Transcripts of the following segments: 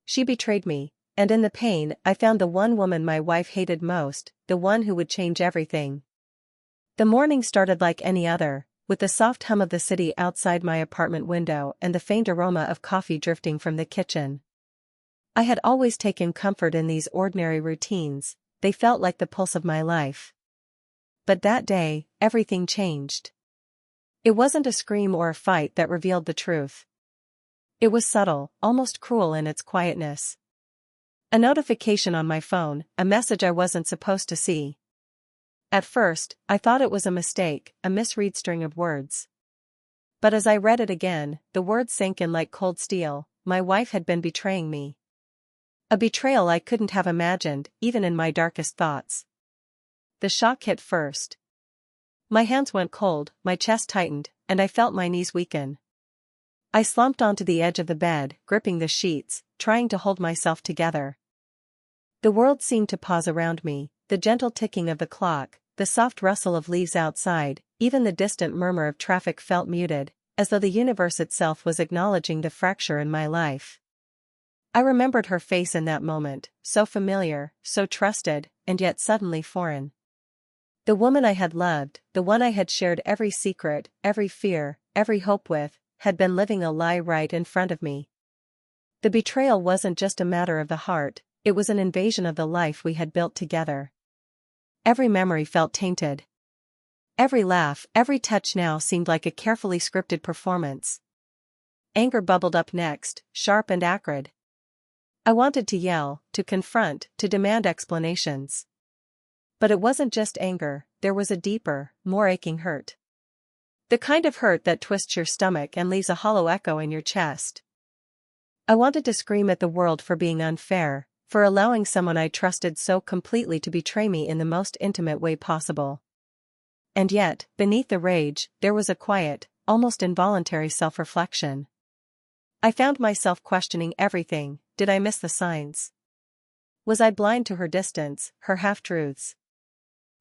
She betrayed me, and in the pain I found the one woman my wife hated most, the one who would change everything. The morning started like any other, with the soft hum of the city outside my apartment window and the faint aroma of coffee drifting from the kitchen. I had always taken comfort in these ordinary routines, they felt like the pulse of my life. But that day, everything changed. It wasn't a scream or a fight that revealed the truth. It was subtle, almost cruel in its quietness. A notification on my phone, a message I wasn't supposed to see. At first, I thought it was a mistake, a misread string of words. But as I read it again, the words sank in like cold steel. My wife had been betraying me. A betrayal I couldn't have imagined, even in my darkest thoughts. The shock hit first. My hands went cold, my chest tightened, and I felt my knees weaken. I slumped onto the edge of the bed, gripping the sheets, trying to hold myself together. The world seemed to pause around me, the gentle ticking of the clock, the soft rustle of leaves outside, even the distant murmur of traffic felt muted, as though the universe itself was acknowledging the fracture in my life. I remembered her face in that moment, so familiar, so trusted, and yet suddenly foreign. The woman I had loved, the one I had shared every secret, every fear, every hope with, had been living a lie right in front of me. The betrayal wasn't just a matter of the heart, it was an invasion of the life we had built together. Every memory felt tainted. Every laugh, every touch now seemed like a carefully scripted performance. Anger bubbled up next, sharp and acrid. I wanted to yell, to confront, to demand explanations. But it wasn't just anger, there was a deeper, more aching hurt. The kind of hurt that twists your stomach and leaves a hollow echo in your chest. I wanted to scream at the world for being unfair, for allowing someone I trusted so completely to betray me in the most intimate way possible. And yet, beneath the rage, there was a quiet, almost involuntary self-reflection. I found myself questioning everything. Did I miss the signs? Was I blind to her distance, her half-truths?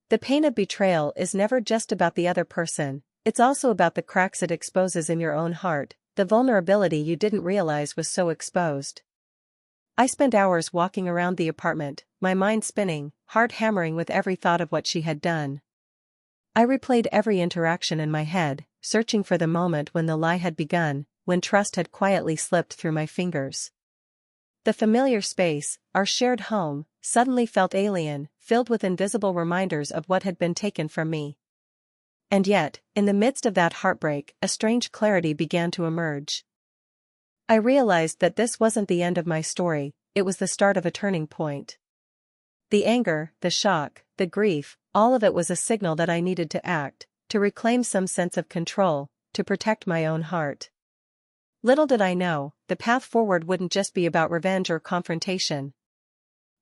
The pain of betrayal is never just about the other person, it's also about the cracks it exposes in your own heart, the vulnerability you didn't realize was so exposed. I spent hours walking around the apartment, my mind spinning, heart hammering with every thought of what she had done. I replayed every interaction in my head, searching for the moment when the lie had begun, when trust had quietly slipped through my fingers. The familiar space, our shared home, suddenly felt alien, filled with invisible reminders of what had been taken from me. And yet, in the midst of that heartbreak, a strange clarity began to emerge. I realized that this wasn't the end of my story, it was the start of a turning point. The anger, the shock, the grief, all of it was a signal that I needed to act, to reclaim some sense of control, to protect my own heart. Little did I know, the path forward wouldn't just be about revenge or confrontation.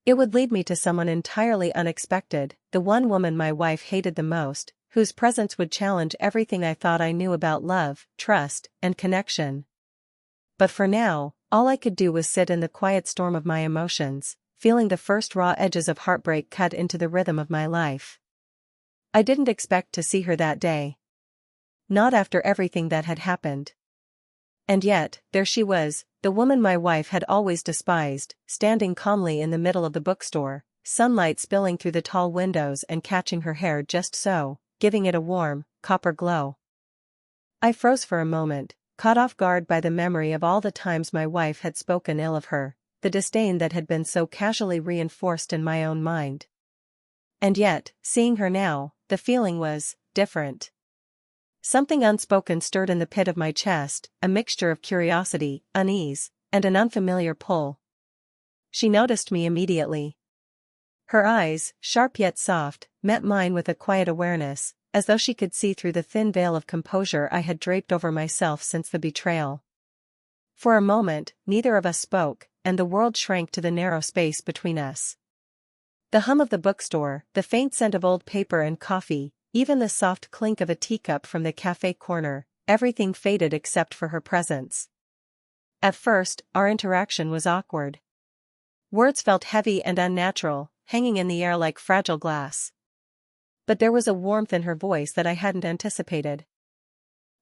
It would lead me to someone entirely unexpected, the one woman my wife hated the most, whose presence would challenge everything I thought I knew about love, trust, and connection. But for now, all I could do was sit in the quiet storm of my emotions, feeling the first raw edges of heartbreak cut into the rhythm of my life. I didn't expect to see her that day. Not after everything that had happened. And yet, there she was, the woman my wife had always despised, standing calmly in the middle of the bookstore, sunlight spilling through the tall windows and catching her hair just so, giving it a warm, copper glow. I froze for a moment, caught off guard by the memory of all the times my wife had spoken ill of her, the disdain that had been so casually reinforced in my own mind. And yet, seeing her now, the feeling was different. Something unspoken stirred in the pit of my chest, a mixture of curiosity, unease, and an unfamiliar pull. She noticed me immediately. Her eyes, sharp yet soft, met mine with a quiet awareness, as though she could see through the thin veil of composure I had draped over myself since the betrayal. For a moment, neither of us spoke, and the world shrank to the narrow space between us. The hum of the bookstore, the faint scent of old paper and coffee, even the soft clink of a teacup from the cafe corner, everything faded except for her presence. At first, our interaction was awkward. Words felt heavy and unnatural, hanging in the air like fragile glass. But there was a warmth in her voice that I hadn't anticipated.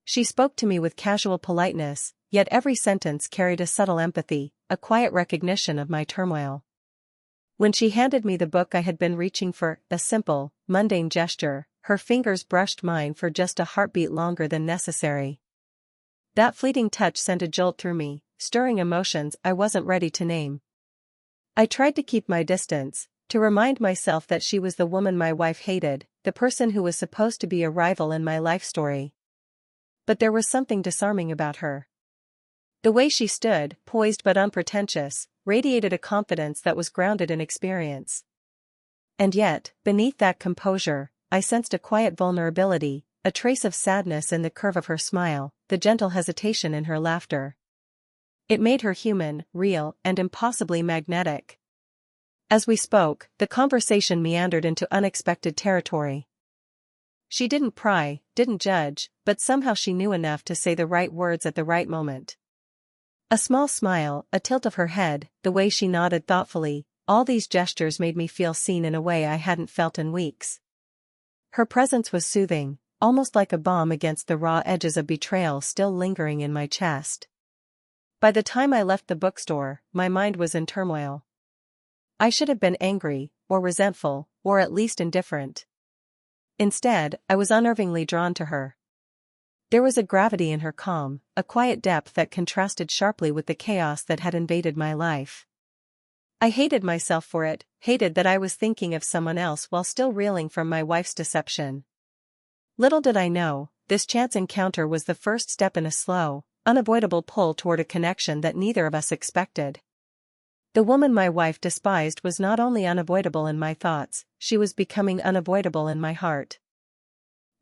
She spoke to me with casual politeness, yet every sentence carried a subtle empathy, a quiet recognition of my turmoil. When she handed me the book I had been reaching for, a simple, mundane gesture, her fingers brushed mine for just a heartbeat longer than necessary. That fleeting touch sent a jolt through me, stirring emotions I wasn't ready to name. I tried to keep my distance, to remind myself that she was the woman my wife hated, the person who was supposed to be a rival in my life story. But there was something disarming about her. The way she stood, poised but unpretentious, radiated a confidence that was grounded in experience. And yet, beneath that composure, I sensed a quiet vulnerability, a trace of sadness in the curve of her smile, the gentle hesitation in her laughter. It made her human, real, and impossibly magnetic. As we spoke, the conversation meandered into unexpected territory. She didn't pry, didn't judge, but somehow she knew enough to say the right words at the right moment. A small smile, a tilt of her head, the way she nodded thoughtfully, all these gestures made me feel seen in a way I hadn't felt in weeks. Her presence was soothing, almost like a balm against the raw edges of betrayal still lingering in my chest. By the time I left the bookstore, my mind was in turmoil. I should have been angry, or resentful, or at least indifferent. Instead, I was unnervingly drawn to her. There was a gravity in her calm, a quiet depth that contrasted sharply with the chaos that had invaded my life. I hated myself for it, hated that I was thinking of someone else while still reeling from my wife's deception. Little did I know, this chance encounter was the first step in a slow, unavoidable pull toward a connection that neither of us expected. The woman my wife despised was not only unavoidable in my thoughts, she was becoming unavoidable in my heart.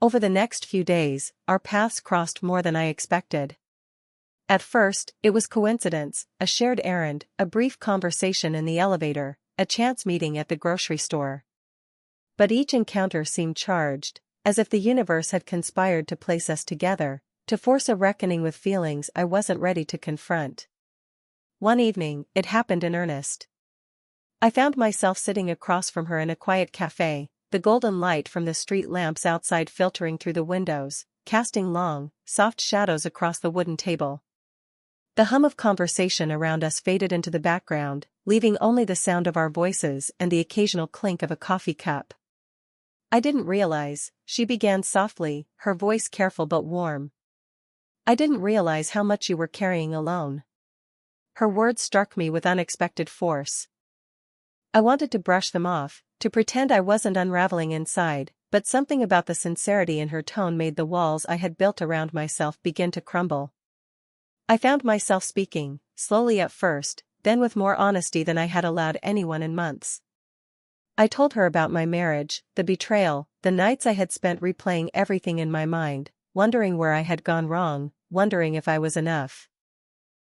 Over the next few days, our paths crossed more than I expected. At first, it was coincidence, a shared errand, a brief conversation in the elevator, a chance meeting at the grocery store. But each encounter seemed charged, as if the universe had conspired to place us together, to force a reckoning with feelings I wasn't ready to confront. One evening, it happened in earnest. I found myself sitting across from her in a quiet cafe, the golden light from the street lamps outside filtering through the windows, casting long, soft shadows across the wooden table. The hum of conversation around us faded into the background, leaving only the sound of our voices and the occasional clink of a coffee cup. "I didn't realize," she began softly, her voice careful but warm. "I didn't realize how much you were carrying alone." Her words struck me with unexpected force. I wanted to brush them off, to pretend I wasn't unraveling inside, but something about the sincerity in her tone made the walls I had built around myself begin to crumble. I found myself speaking, slowly at first, then with more honesty than I had allowed anyone in months. I told her about my marriage, the betrayal, the nights I had spent replaying everything in my mind, wondering where I had gone wrong, wondering if I was enough.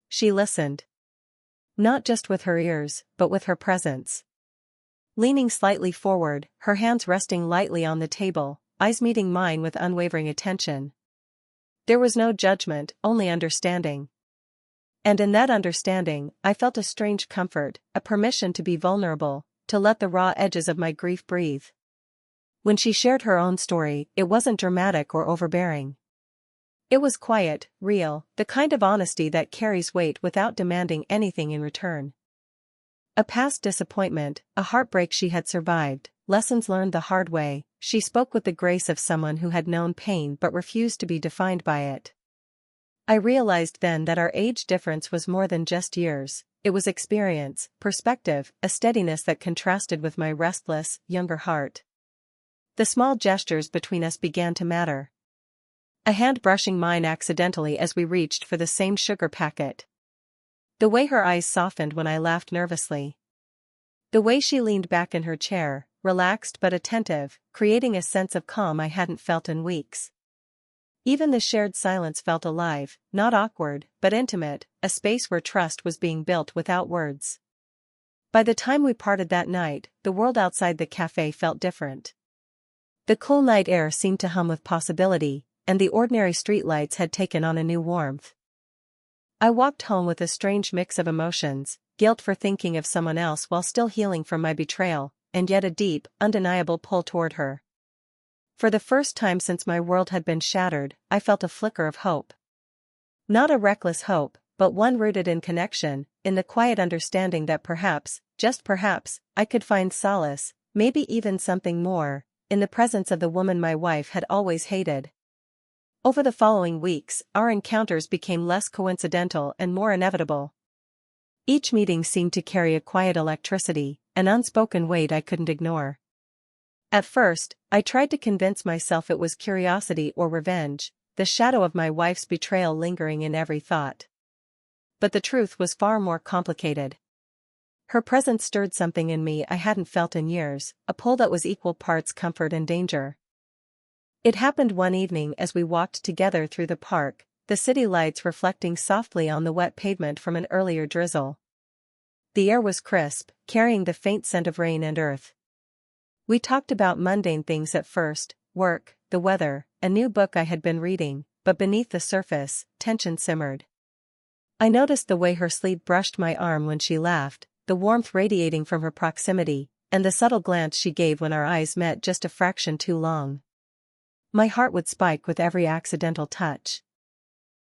She listened. Not just with her ears, but with her presence. Leaning slightly forward, her hands resting lightly on the table, eyes meeting mine with unwavering attention. There was no judgment, only understanding. And in that understanding, I felt a strange comfort, a permission to be vulnerable, to let the raw edges of my grief breathe. When she shared her own story, it wasn't dramatic or overbearing. It was quiet, real, the kind of honesty that carries weight without demanding anything in return. A past disappointment, a heartbreak she had survived, lessons learned the hard way, she spoke with the grace of someone who had known pain but refused to be defined by it. I realized then that our age difference was more than just years, it was experience, perspective, a steadiness that contrasted with my restless, younger heart. The small gestures between us began to matter. A hand brushing mine accidentally as we reached for the same sugar packet. The way her eyes softened when I laughed nervously. The way she leaned back in her chair, relaxed but attentive, creating a sense of calm I hadn't felt in weeks. Even the shared silence felt alive, not awkward, but intimate, a space where trust was being built without words. By the time we parted that night, the world outside the cafe felt different. The cool night air seemed to hum with possibility, and the ordinary streetlights had taken on a new warmth. I walked home with a strange mix of emotions, guilt for thinking of someone else while still healing from my betrayal, and yet a deep, undeniable pull toward her. For the first time since my world had been shattered, I felt a flicker of hope. Not a reckless hope, but one rooted in connection, in the quiet understanding that perhaps, just perhaps, I could find solace, maybe even something more, in the presence of the woman my wife had always hated. Over the following weeks, our encounters became less coincidental and more inevitable. Each meeting seemed to carry a quiet electricity, an unspoken weight I couldn't ignore. At first, I tried to convince myself it was curiosity or revenge, the shadow of my wife's betrayal lingering in every thought. But the truth was far more complicated. Her presence stirred something in me I hadn't felt in years, a pull that was equal parts comfort and danger. It happened one evening as we walked together through the park, the city lights reflecting softly on the wet pavement from an earlier drizzle. The air was crisp, carrying the faint scent of rain and earth. We talked about mundane things at first, work, the weather, a new book I had been reading, but beneath the surface, tension simmered. I noticed the way her sleeve brushed my arm when she laughed, the warmth radiating from her proximity, and the subtle glance she gave when our eyes met just a fraction too long. My heart would spike with every accidental touch.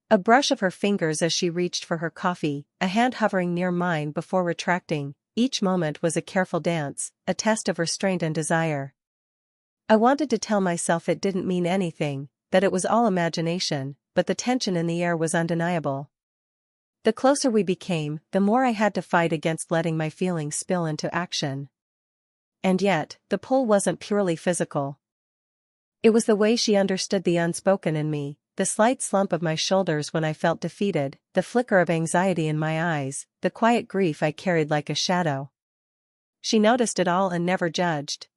A brush of her fingers as she reached for her coffee, a hand hovering near mine before retracting, each moment was a careful dance, a test of restraint and desire. I wanted to tell myself it didn't mean anything, that it was all imagination, but the tension in the air was undeniable. The closer we became, the more I had to fight against letting my feelings spill into action. And yet, the pull wasn't purely physical. It was the way she understood the unspoken in me, the slight slump of my shoulders when I felt defeated, the flicker of anxiety in my eyes, the quiet grief I carried like a shadow. She noticed it all and never judged.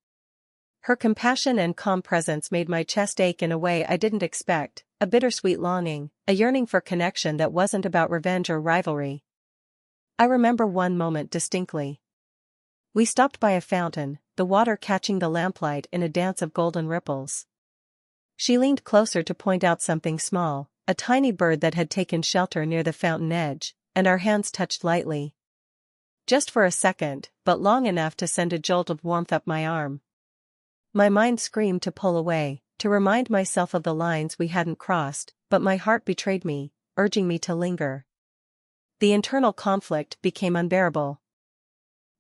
Her compassion and calm presence made my chest ache in a way I didn't expect, a bittersweet longing, a yearning for connection that wasn't about revenge or rivalry. I remember one moment distinctly. We stopped by a fountain, the water catching the lamplight in a dance of golden ripples. She leaned closer to point out something small, a tiny bird that had taken shelter near the fountain edge, and our hands touched lightly. Just for a second, but long enough to send a jolt of warmth up my arm. My mind screamed to pull away, to remind myself of the lines we hadn't crossed, but my heart betrayed me, urging me to linger. The internal conflict became unbearable.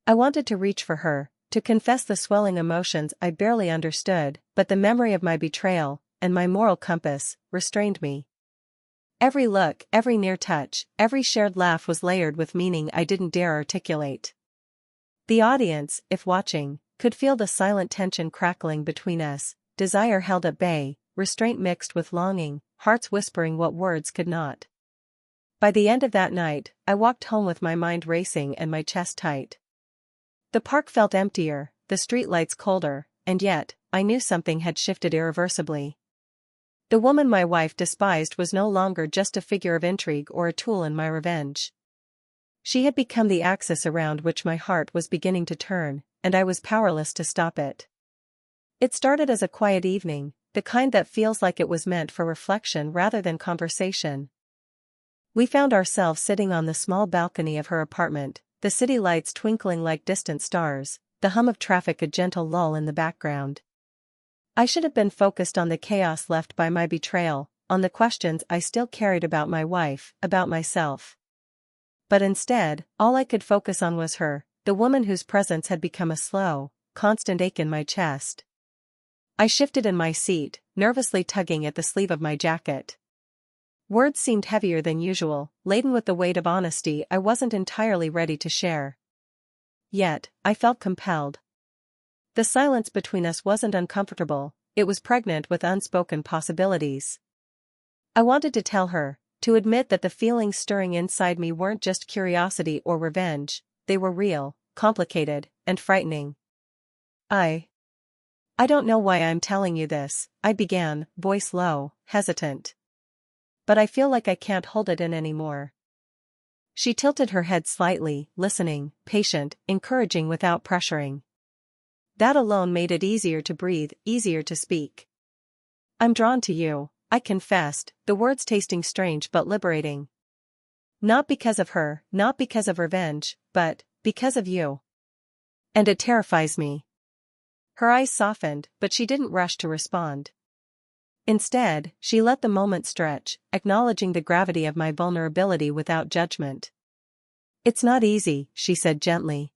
I wanted to reach for her, to confess the swelling emotions I barely understood, but the memory of my betrayal, and my moral compass, restrained me. Every look, every near touch, every shared laugh was layered with meaning I didn't dare articulate. The audience, if watching, could feel the silent tension crackling between us, desire held at bay, restraint mixed with longing, hearts whispering what words could not. By the end of that night, I walked home with my mind racing and my chest tight. The park felt emptier, the streetlights colder, and yet, I knew something had shifted irreversibly. The woman my wife despised was no longer just a figure of intrigue or a tool in my revenge. She had become the axis around which my heart was beginning to turn, and I was powerless to stop it. It started as a quiet evening, the kind that feels like it was meant for reflection rather than conversation. We found ourselves sitting on the small balcony of her apartment, the city lights twinkling like distant stars, the hum of traffic a gentle lull in the background. I should have been focused on the chaos left by my betrayal, on the questions I still carried about my wife, about myself. But instead, all I could focus on was her, the woman whose presence had become a slow, constant ache in my chest. I shifted in my seat, nervously tugging at the sleeve of my jacket. Words seemed heavier than usual, laden with the weight of honesty I wasn't entirely ready to share. Yet, I felt compelled. The silence between us wasn't uncomfortable, it was pregnant with unspoken possibilities. I wanted to tell her, to admit that the feelings stirring inside me weren't just curiosity or revenge, they were real, complicated, and frightening. I don't know why I'm telling you this, I began, voice low, hesitant. But I feel like I can't hold it in anymore. She tilted her head slightly, listening, patient, encouraging without pressuring. That alone made it easier to breathe, easier to speak. I'm drawn to you, I confessed, the words tasting strange but liberating. Not because of her, not because of revenge, but because of you. And it terrifies me. Her eyes softened, but she didn't rush to respond. Instead, she let the moment stretch, acknowledging the gravity of my vulnerability without judgment. "It's not easy," she said gently.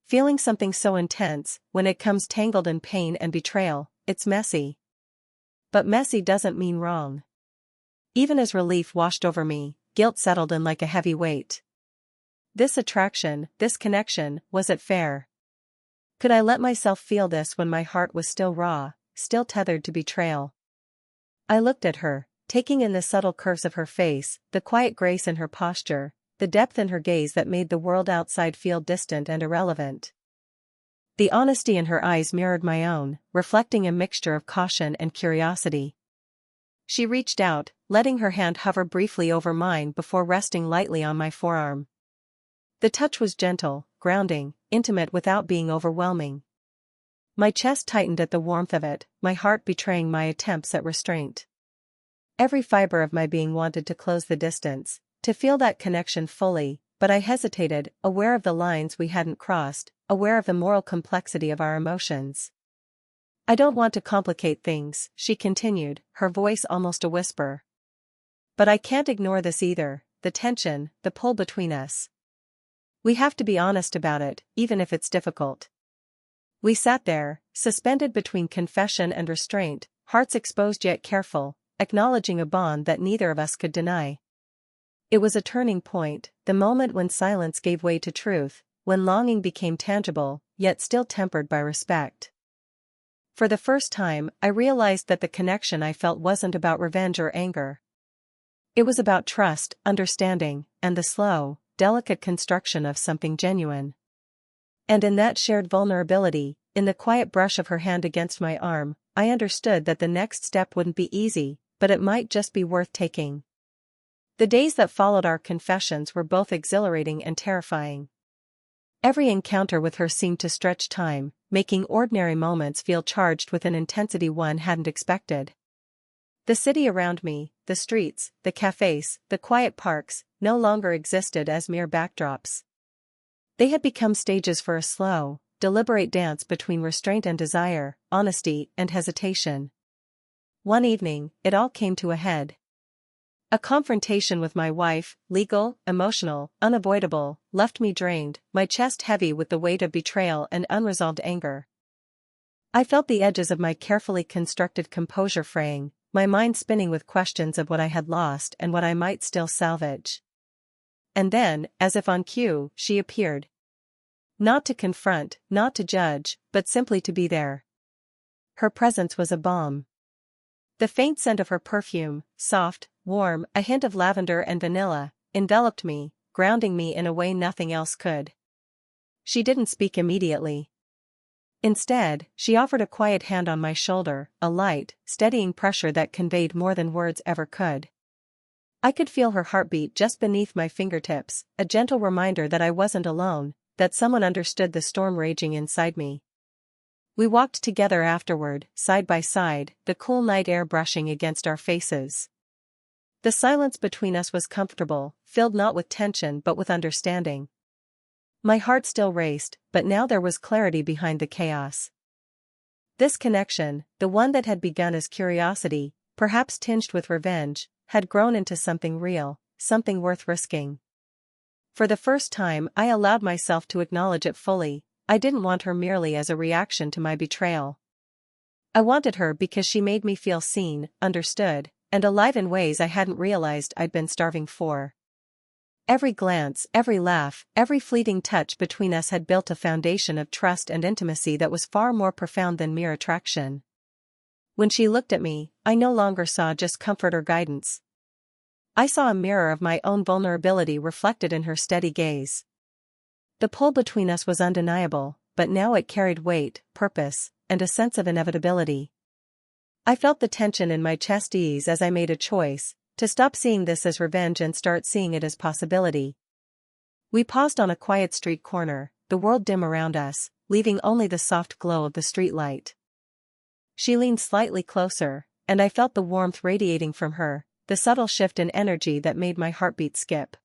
"Feeling something so intense, when it comes tangled in pain and betrayal, it's messy. But messy doesn't mean wrong." Even as relief washed over me, guilt settled in like a heavy weight. This attraction, this connection, was it fair? Could I let myself feel this when my heart was still raw, still tethered to betrayal? I looked at her, taking in the subtle curves of her face, the quiet grace in her posture, the depth in her gaze that made the world outside feel distant and irrelevant. The honesty in her eyes mirrored my own, reflecting a mixture of caution and curiosity. She reached out, letting her hand hover briefly over mine before resting lightly on my forearm. The touch was gentle, grounding, intimate without being overwhelming. My chest tightened at the warmth of it, my heart betraying my attempts at restraint. Every fiber of my being wanted to close the distance, to feel that connection fully, but I hesitated, aware of the lines we hadn't crossed, aware of the moral complexity of our emotions. "I don't want to complicate things," she continued, her voice almost a whisper. "But I can't ignore this either, the tension, the pull between us. We have to be honest about it, even if it's difficult." We sat there, suspended between confession and restraint, hearts exposed yet careful, acknowledging a bond that neither of us could deny. It was a turning point, the moment when silence gave way to truth, when longing became tangible, yet still tempered by respect. For the first time, I realized that the connection I felt wasn't about revenge or anger. It was about trust, understanding, and the slow, delicate construction of something genuine. And in that shared vulnerability, in the quiet brush of her hand against my arm, I understood that the next step wouldn't be easy, but it might just be worth taking. The days that followed our confessions were both exhilarating and terrifying. Every encounter with her seemed to stretch time, making ordinary moments feel charged with an intensity one hadn't expected. The city around me, the streets, the cafes, the quiet parks, no longer existed as mere backdrops. They had become stages for a slow, deliberate dance between restraint and desire, honesty and hesitation. One evening, it all came to a head. A confrontation with my wife, legal, emotional, unavoidable, left me drained, my chest heavy with the weight of betrayal and unresolved anger. I felt the edges of my carefully constructed composure fraying, my mind spinning with questions of what I had lost and what I might still salvage. And then, as if on cue, she appeared. Not to confront, not to judge, but simply to be there. Her presence was a balm. The faint scent of her perfume, soft, warm, a hint of lavender and vanilla, enveloped me, grounding me in a way nothing else could. She didn't speak immediately. Instead, she offered a quiet hand on my shoulder, a light, steadying pressure that conveyed more than words ever could. I could feel her heartbeat just beneath my fingertips, a gentle reminder that I wasn't alone, that someone understood the storm raging inside me. We walked together afterward, side by side, the cool night air brushing against our faces. The silence between us was comfortable, filled not with tension but with understanding. My heart still raced, but now there was clarity behind the chaos. This connection, the one that had begun as curiosity, perhaps tinged with revenge, had grown into something real, something worth risking. For the first time I allowed myself to acknowledge it fully. I didn't want her merely as a reaction to my betrayal. I wanted her because she made me feel seen, understood, and alive in ways I hadn't realized I'd been starving for. Every glance, every laugh, every fleeting touch between us had built a foundation of trust and intimacy that was far more profound than mere attraction. When she looked at me, I no longer saw just comfort or guidance. I saw a mirror of my own vulnerability reflected in her steady gaze. The pull between us was undeniable, but now it carried weight, purpose, and a sense of inevitability. I felt the tension in my chest ease as I made a choice, to stop seeing this as revenge and start seeing it as possibility. We paused on a quiet street corner, the world dim around us, leaving only the soft glow of the streetlight. She leaned slightly closer, and I felt the warmth radiating from her, the subtle shift in energy that made my heartbeat skip.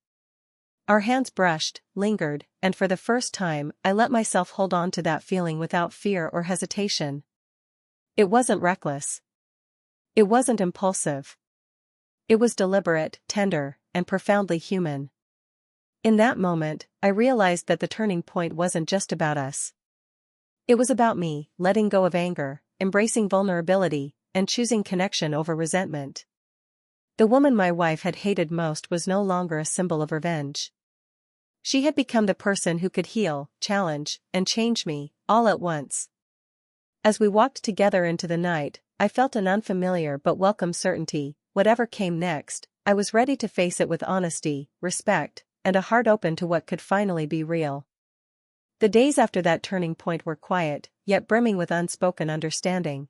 Our hands brushed, lingered, and for the first time, I let myself hold on to that feeling without fear or hesitation. It wasn't reckless. It wasn't impulsive. It was deliberate, tender, and profoundly human. In that moment, I realized that the turning point wasn't just about us. It was about me, letting go of anger, embracing vulnerability, and choosing connection over resentment. The woman my wife had hated most was no longer a symbol of revenge. She had become the person who could heal, challenge, and change me, all at once. As we walked together into the night, I felt an unfamiliar but welcome certainty. Whatever came next, I was ready to face it with honesty, respect, and a heart open to what could finally be real. The days after that turning point were quiet, yet brimming with unspoken understanding.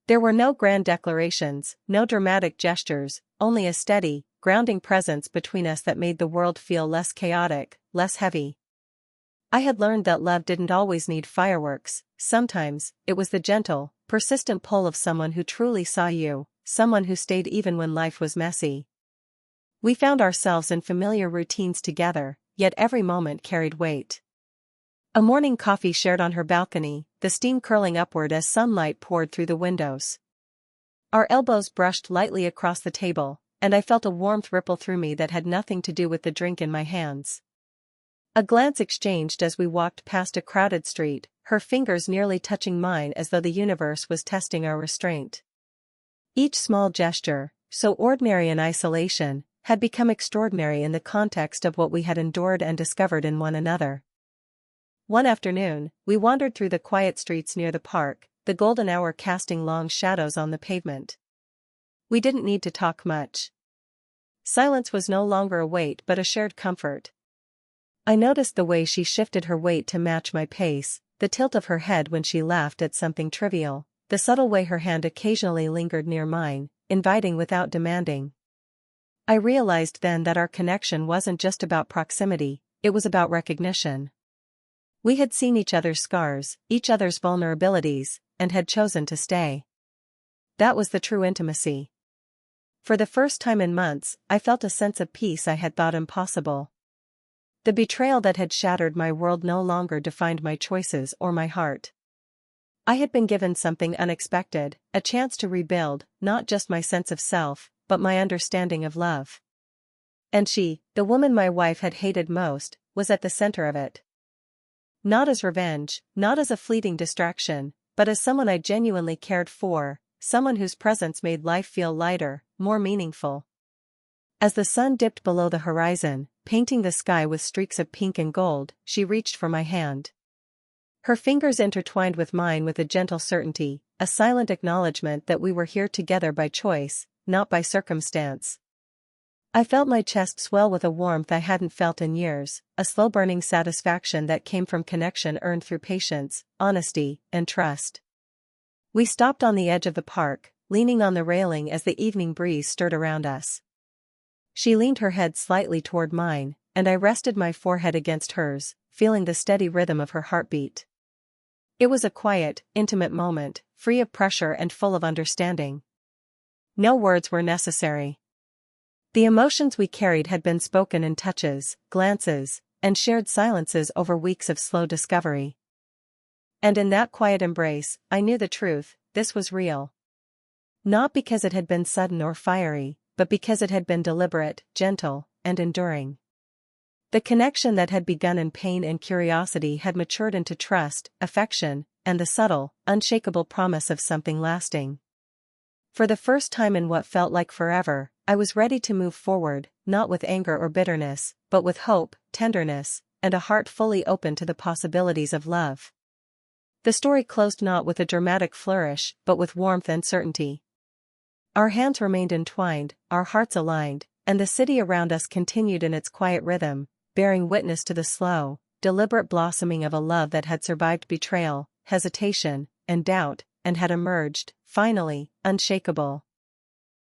There were no grand declarations, no dramatic gestures, only a steady, grounding presence between us that made the world feel less chaotic, less heavy. I had learned that love didn't always need fireworks. Sometimes, it was the gentle, persistent pull of someone who truly saw you, someone who stayed even when life was messy. We found ourselves in familiar routines together, yet every moment carried weight. A morning coffee shared on her balcony, the steam curling upward as sunlight poured through the windows. Our elbows brushed lightly across the table, and I felt a warmth ripple through me that had nothing to do with the drink in my hands. A glance exchanged as we walked past a crowded street, her fingers nearly touching mine as though the universe was testing our restraint. Each small gesture, so ordinary in isolation, had become extraordinary in the context of what we had endured and discovered in one another. One afternoon, we wandered through the quiet streets near the park, the golden hour casting long shadows on the pavement. We didn't need to talk much. Silence was no longer a weight but a shared comfort. I noticed the way she shifted her weight to match my pace, the tilt of her head when she laughed at something trivial, the subtle way her hand occasionally lingered near mine, inviting without demanding. I realized then that our connection wasn't just about proximity, it was about recognition. We had seen each other's scars, each other's vulnerabilities, and had chosen to stay. That was the true intimacy. For the first time in months, I felt a sense of peace I had thought impossible. The betrayal that had shattered my world no longer defined my choices or my heart. I had been given something unexpected, a chance to rebuild, not just my sense of self, but my understanding of love. And she, the woman my wife had hated most, was at the center of it. Not as revenge, not as a fleeting distraction, but as someone I genuinely cared for, someone whose presence made life feel lighter, more meaningful. As the sun dipped below the horizon, painting the sky with streaks of pink and gold, she reached for my hand. Her fingers intertwined with mine with a gentle certainty, a silent acknowledgement that we were here together by choice, not by circumstance. I felt my chest swell with a warmth I hadn't felt in years, a slow-burning satisfaction that came from connection earned through patience, honesty, and trust. We stopped on the edge of the park, leaning on the railing as the evening breeze stirred around us. She leaned her head slightly toward mine, and I rested my forehead against hers, feeling the steady rhythm of her heartbeat. It was a quiet, intimate moment, free of pressure and full of understanding. No words were necessary. The emotions we carried had been spoken in touches, glances, and shared silences over weeks of slow discovery. And in that quiet embrace, I knew the truth, this was real. Not because it had been sudden or fiery, but because it had been deliberate, gentle, and enduring. The connection that had begun in pain and curiosity had matured into trust, affection, and the subtle, unshakable promise of something lasting. For the first time in what felt like forever, I was ready to move forward, not with anger or bitterness, but with hope, tenderness, and a heart fully open to the possibilities of love. The story closed not with a dramatic flourish, but with warmth and certainty. Our hands remained entwined, our hearts aligned, and the city around us continued in its quiet rhythm, bearing witness to the slow, deliberate blossoming of a love that had survived betrayal, hesitation, and doubt, and had emerged, finally, unshakable.